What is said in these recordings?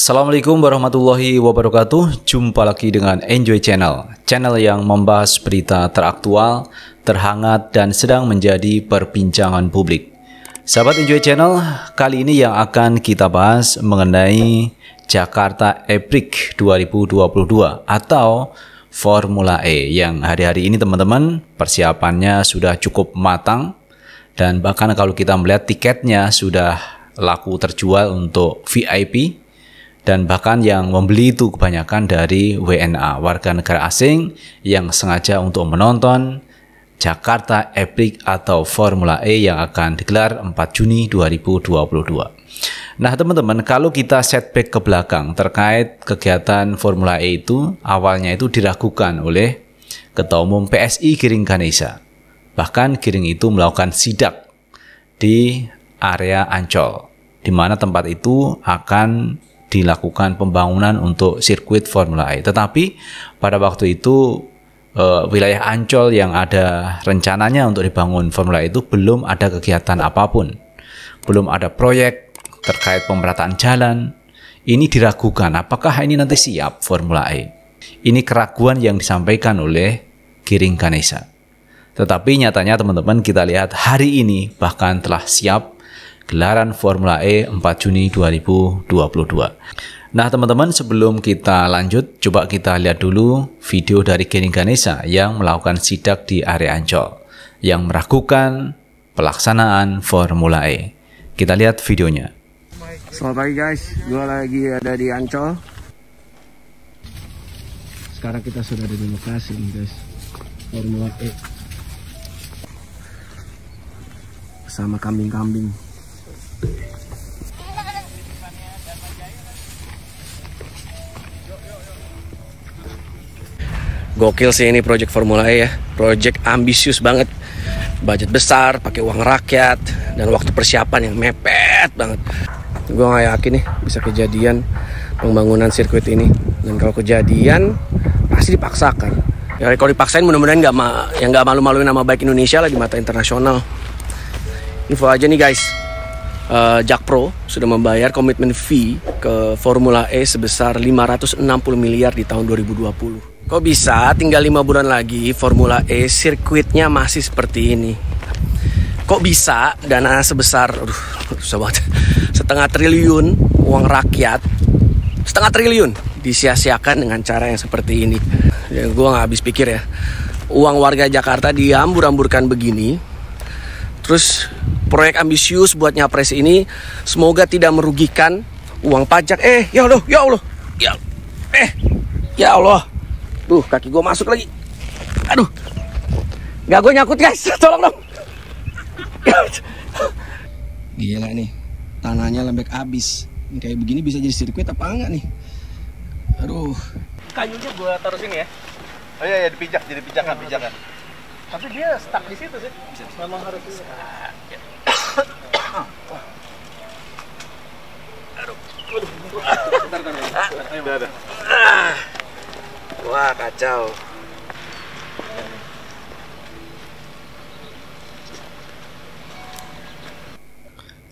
Assalamualaikum warahmatullahi wabarakatuh. Jumpa lagi dengan Enjoy Channel, channel yang membahas berita teraktual, terhangat, dan sedang menjadi perbincangan publik. Sahabat Enjoy Channel, kali ini yang akan kita bahas mengenai Jakarta E-Prix 2022 atau Formula E yang hari-hari ini teman-teman persiapannya sudah cukup matang, dan bahkan kalau kita melihat tiketnya sudah laku terjual untuk VIP. Dan bahkan yang membeli itu kebanyakan dari WNA, warga negara asing yang sengaja untuk menonton Jakarta E-Prix atau Formula E yang akan digelar 4 Juni 2022. Nah teman-teman, kalau kita setback ke belakang terkait kegiatan Formula E itu, awalnya itu diragukan oleh Ketua Umum PSI Giring Ganesa. Bahkan Giring itu melakukan sidak di area Ancol, di mana tempat itu akan dilakukan pembangunan untuk sirkuit Formula E. Tetapi pada waktu itu wilayah Ancol yang ada rencananya untuk dibangun Formula E itu belum ada kegiatan apapun. Belum ada proyek terkait pemerataan jalan. Ini diragukan apakah ini nanti siap Formula E. Ini keraguan yang disampaikan oleh Giring Ganesa. Tetapi nyatanya teman-teman kita lihat hari ini bahkan telah siap gelaran Formula E 4 Juni 2022. Nah teman-teman, sebelum kita lanjut, coba kita lihat dulu video dari Giring Ganesa yang melakukan sidak di area Ancol yang meragukan pelaksanaan Formula E. Kita lihat videonya. Selamat pagi guys, gue lagi ada di Ancol. Sekarang kita sudah ada di lokasi nih guys, Formula E bersama kambing-kambing. Gokil sih ini project Formula E ya, project ambisius banget, budget besar, pakai uang rakyat, dan waktu persiapan yang mepet banget. Gue gak yakin nih bisa kejadian pembangunan sirkuit ini, dan kalau kejadian pasti dipaksakan. Ya kalau dipaksain mudah-mudahan nggak malu-maluin nama baik Indonesia lah di mata internasional. Info aja nih guys. Jakpro sudah membayar komitmen fee ke Formula E sebesar 560 miliar di tahun 2020. Kok bisa tinggal 5 bulan lagi Formula E sirkuitnya masih seperti ini? Kok bisa dana sebesar susah banget, 1,5 triliun uang rakyat, 1,5 triliun disia-siakan dengan cara yang seperti ini? Ya, gue gak habis pikir ya. Uang warga Jakarta dihambur-hamburkan begini. Terus proyek ambisius buat nyapres ini semoga tidak merugikan uang pajak. Ya Allah, ya Allah, ya Allah. Duh, kaki gue masuk lagi. Aduh, nggak, gue nyangkut guys, tolong dong. Gila nih, tanahnya lembek abis. Kayak begini bisa jadi sirkuit apa enggak nih? Aduh. Kayunya gue taruh sini ya. Oh iya, dipijak, jadi pijakan. Tapi dia stuck di situ sih. Memang harus ini. Aduh. Bentar. Wah, kacau.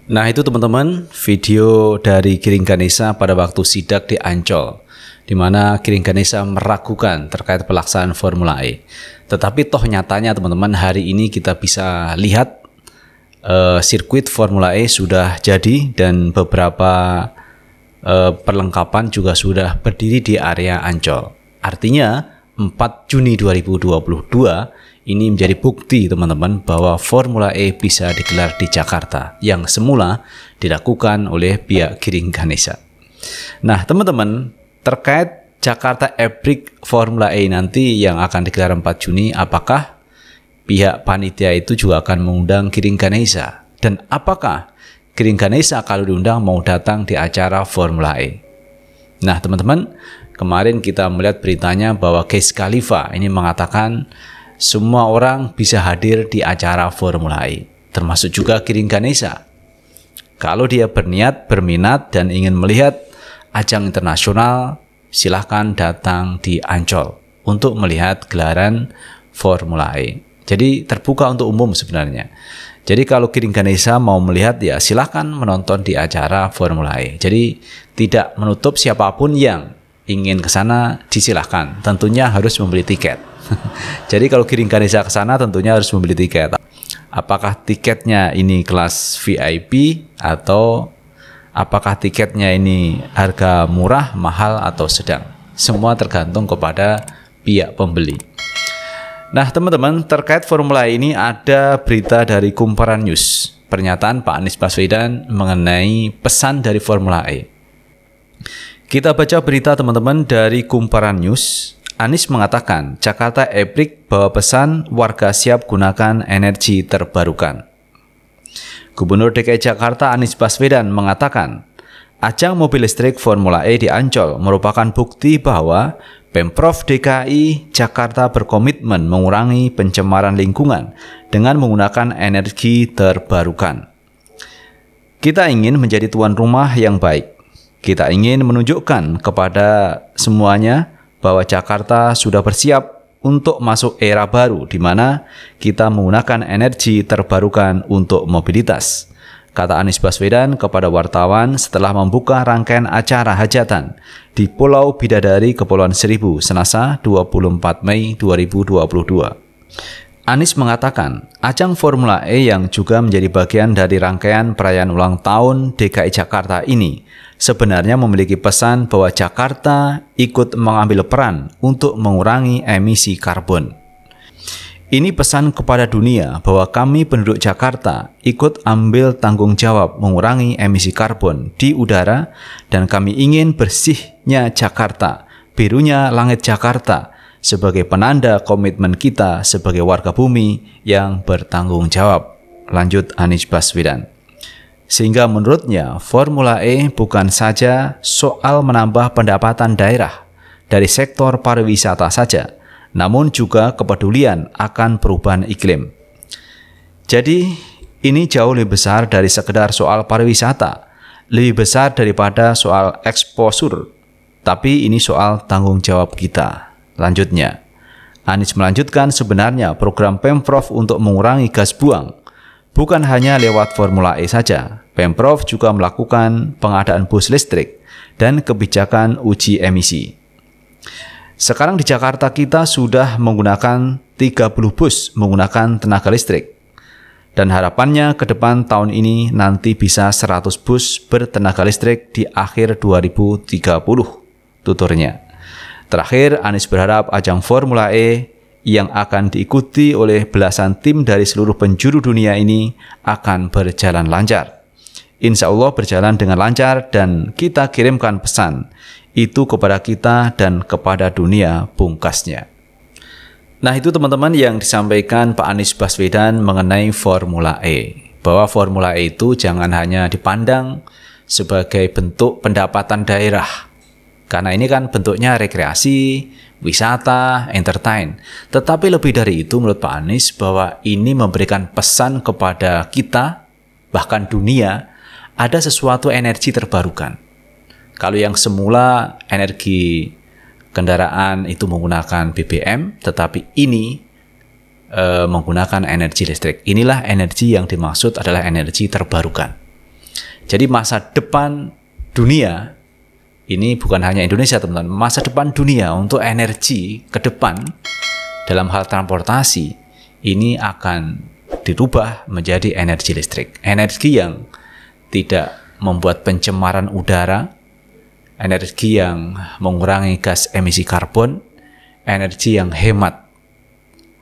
Nah itu teman-teman video dari Giring Ganesa pada waktu sidak di Ancol, di mana Giring Ganesa meragukan terkait pelaksanaan Formula E. Tetapi toh nyatanya teman-teman hari ini kita bisa lihat sirkuit Formula E sudah jadi dan beberapa perlengkapan juga sudah berdiri di area Ancol. Artinya 4 Juni 2022 ini menjadi bukti teman-teman bahwa Formula E bisa digelar di Jakarta yang semula dilakukan oleh pihak Giring Ganesa. Nah teman-teman, terkait Jakarta E-Prix Formula E nanti yang akan digelar 4 Juni, apakah pihak panitia itu juga akan mengundang Giring Ganesa? Dan apakah Giring Ganesa kalau diundang mau datang di acara Formula E? Nah teman-teman, kemarin kita melihat beritanya bahwa Wiz Khalifa ini mengatakan semua orang bisa hadir di acara Formula E, termasuk juga Giring Ganesa. Kalau dia berminat dan ingin melihat ajang internasional, silahkan datang di Ancol untuk melihat gelaran Formula E. Jadi terbuka untuk umum sebenarnya. Jadi kalau Giring Ganesha mau melihat ya silahkan menonton di acara Formula E. Jadi tidak menutup siapapun yang ingin ke sana disilahkan. Tentunya harus membeli tiket. Jadi kalau Giring Ganesha ke sana tentunya harus membeli tiket. Apakah tiketnya ini kelas VIP atau apakah tiketnya ini harga murah, mahal, atau sedang? Semua tergantung kepada pihak pembeli. Nah teman-teman, terkait Formula E ini ada berita dari Kumparan News. Pernyataan Pak Anies Baswedan mengenai pesan dari Formula E. Kita baca berita teman-teman dari Kumparan News. Anies mengatakan Jakarta Ebrik bawa pesan warga siap gunakan energi terbarukan. Gubernur DKI Jakarta Anies Baswedan mengatakan ajang mobil listrik Formula E di Ancol merupakan bukti bahwa Pemprov DKI Jakarta berkomitmen mengurangi pencemaran lingkungan dengan menggunakan energi terbarukan. Kita ingin menjadi tuan rumah yang baik. Kita ingin menunjukkan kepada semuanya bahwa Jakarta sudah bersiap untuk masuk era baru di mana kita menggunakan energi terbarukan untuk mobilitas, kata Anies Baswedan kepada wartawan setelah membuka rangkaian acara hajatan di Pulau Bidadari, Kepulauan Seribu, Selasa 24 Mei 2022. Anies mengatakan, ajang Formula E yang juga menjadi bagian dari rangkaian perayaan ulang tahun DKI Jakarta ini sebenarnya memiliki pesan bahwa Jakarta ikut mengambil peran untuk mengurangi emisi karbon. Ini pesan kepada dunia bahwa kami penduduk Jakarta ikut ambil tanggung jawab mengurangi emisi karbon di udara dan kami ingin bersihnya Jakarta, birunya langit Jakarta sebagai penanda komitmen kita sebagai warga bumi yang bertanggung jawab, lanjut Anies Baswedan. Sehingga menurutnya Formula E bukan saja soal menambah pendapatan daerah dari sektor pariwisata saja, namun juga kepedulian akan perubahan iklim. Jadi ini jauh lebih besar dari sekedar soal pariwisata, lebih besar daripada soal eksposur, tapi ini soal tanggung jawab kita. Lanjutnya, Anies melanjutkan sebenarnya program Pemprov untuk mengurangi gas buang bukan hanya lewat Formula E saja. Pemprov juga melakukan pengadaan bus listrik dan kebijakan uji emisi. Sekarang di Jakarta kita sudah menggunakan 30 bus menggunakan tenaga listrik. Dan harapannya ke depan tahun ini nanti bisa 100 bus bertenaga listrik di akhir 2030, tuturnya. Terakhir, Anies berharap ajang Formula E yang akan diikuti oleh belasan tim dari seluruh penjuru dunia ini akan berjalan lancar. Insya Allah berjalan dengan lancar dan kita kirimkan pesan itu kepada kita dan kepada dunia, pungkasnya. Nah itu teman-teman yang disampaikan Pak Anies Baswedan mengenai Formula E. Bahwa Formula E itu jangan hanya dipandang sebagai bentuk pendapatan daerah. Karena ini kan bentuknya rekreasi, wisata, entertain. Tetapi lebih dari itu menurut Pak Anies bahwa ini memberikan pesan kepada kita, bahkan dunia, ada sesuatu energi terbarukan. Kalau yang semula energi kendaraan itu menggunakan BBM, tetapi ini menggunakan energi listrik. Inilah energi yang dimaksud adalah energi terbarukan. Jadi masa depan dunia, ini bukan hanya Indonesia teman-teman, masa depan dunia untuk energi ke depan dalam hal transportasi ini akan dirubah menjadi energi listrik. Energi yang tidak membuat pencemaran udara, energi yang mengurangi gas emisi karbon, energi yang hemat,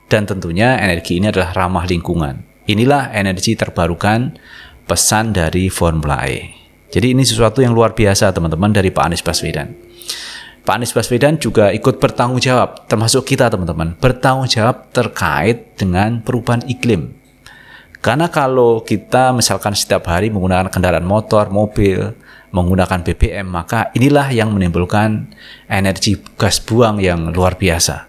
dan tentunya energi ini adalah ramah lingkungan. Inilah energi terbarukan pesan dari Formula E. Jadi ini sesuatu yang luar biasa teman-teman dari Pak Anies Baswedan. Pak Anies Baswedan juga ikut bertanggung jawab, termasuk kita teman-teman, bertanggung jawab terkait dengan perubahan iklim. Karena kalau kita misalkan setiap hari menggunakan kendaraan motor, mobil, menggunakan BBM, maka inilah yang menimbulkan energi gas buang yang luar biasa.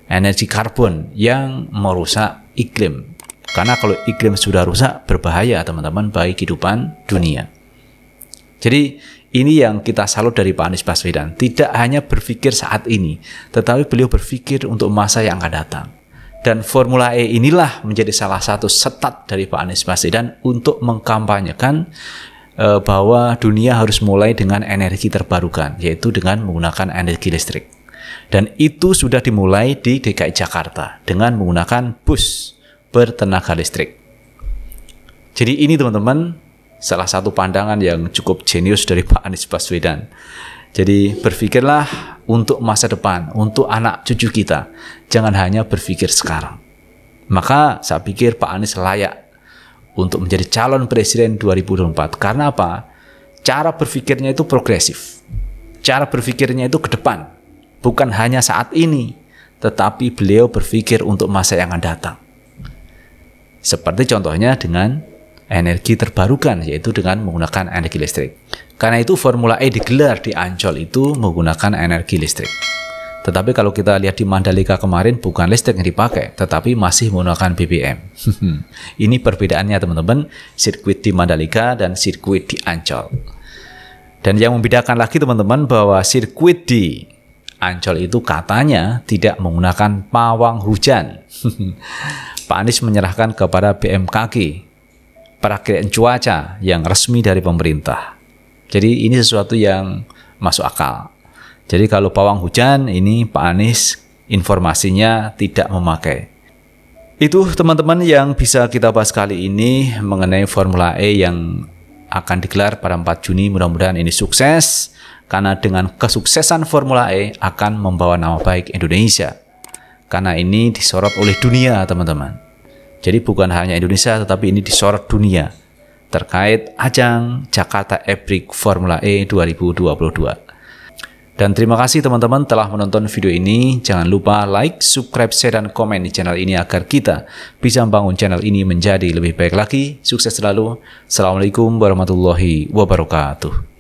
Energi karbon yang merusak iklim. Karena kalau iklim sudah rusak, berbahaya teman-teman bagi kehidupan dunia. Jadi ini yang kita salut dari Pak Anies Baswedan. Tidak hanya berpikir saat ini, tetapi beliau berpikir untuk masa yang akan datang. Dan Formula E inilah menjadi salah satu setat dari Pak Anies Baswedan untuk mengkampanyekan bahwa dunia harus mulai dengan energi terbarukan, yaitu dengan menggunakan energi listrik. Dan itu sudah dimulai di DKI Jakarta dengan menggunakan bus bertenaga listrik. Jadi ini teman-teman salah satu pandangan yang cukup jenius dari Pak Anies Baswedan. Jadi berpikirlah untuk masa depan, untuk anak cucu kita. Jangan hanya berpikir sekarang. Maka saya pikir Pak Anies layak untuk menjadi calon presiden 2024. Karena apa? Cara berpikirnya itu progresif. Cara berpikirnya itu ke depan. Bukan hanya saat ini, tetapi beliau berpikir untuk masa yang akan datang. Seperti contohnya dengan energi terbarukan, yaitu dengan menggunakan energi listrik. Karena itu Formula E digelar di Ancol itu menggunakan energi listrik. Tetapi kalau kita lihat di Mandalika kemarin bukan listrik yang dipakai, tetapi masih menggunakan BBM. Ini perbedaannya teman-teman, sirkuit di Mandalika dan sirkuit di Ancol. Dan yang membedakan lagi teman-teman bahwa sirkuit di Ancol itu katanya tidak menggunakan pawang hujan. Pak Anies menyerahkan kepada BMKG, perakiraan cuaca yang resmi dari pemerintah. Jadi ini sesuatu yang masuk akal. Jadi kalau pawang hujan ini Pak Anies informasinya tidak memakai. Itu teman-teman yang bisa kita bahas kali ini mengenai Formula E yang akan digelar pada 4 Juni. Mudah-mudahan ini sukses karena dengan kesuksesan Formula E akan membawa nama baik Indonesia. Karena ini disorot oleh dunia teman-teman. Jadi bukan hanya Indonesia tetapi ini disorot dunia terkait ajang Jakarta E-Prix Formula E 2022. Dan terima kasih teman-teman telah menonton video ini. Jangan lupa like, subscribe, share, dan komen di channel ini agar kita bisa membangun channel ini menjadi lebih baik lagi. Sukses selalu. Assalamualaikum warahmatullahi wabarakatuh.